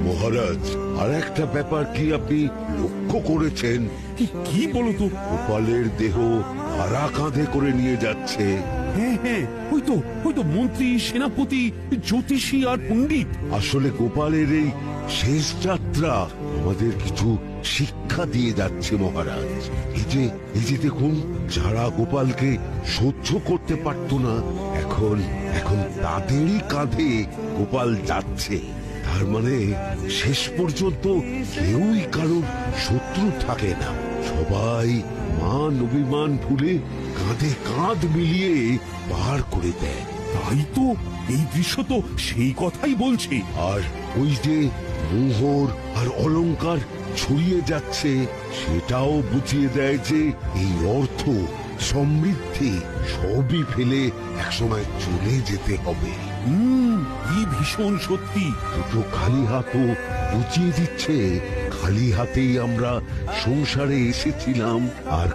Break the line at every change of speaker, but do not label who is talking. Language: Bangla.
মহারাজ, আর একটা ব্যাপার কি আপনি লক্ষ্য করেছেন?
কি বলো তো?
গোপালের দেহ হারা কাঁধে করে নিয়ে যাচ্ছে।
হ্যাঁ হ্যাঁ, ওই তো মন্ত্রী, সেনাপতি, জ্যোতিষী আর পণ্ডিত।
আসলে গোপালের এই শেষ যাত্রা আমাদের কিছু শিক্ষা দিয়ে যাচ্ছে মহারাজ। এই যে দেখুন, যারা গোপালকে সহ্য করতে পারত না, এখন তাদেরই কাঁধে গোপাল যাচ্ছে। তার মানে শেষ পর্যন্ত কেউই কারোর শত্রু থাকে না, সবাই মান অভিমান ভুলে কাঁধে কাঁধ মিলিয়ে পার করে দেয়।
তাই তো, এই দৃশ্য তো সেই কথাই বলছে।
আর ওই যে মোহর আর অলংকার ছড়িয়ে যাচ্ছে, সেটাও বুঝিয়ে দেয় যে এই অর্থ, সমৃদ্ধি সবই ফেলে একসময় চলে যেতে হবে।
কি ভীষণ সত্যি।
দুটো খালি হাতও বুঝিয়ে দিচ্ছে, খালি হাতেই আমরা সংসারে এসেছিলাম আর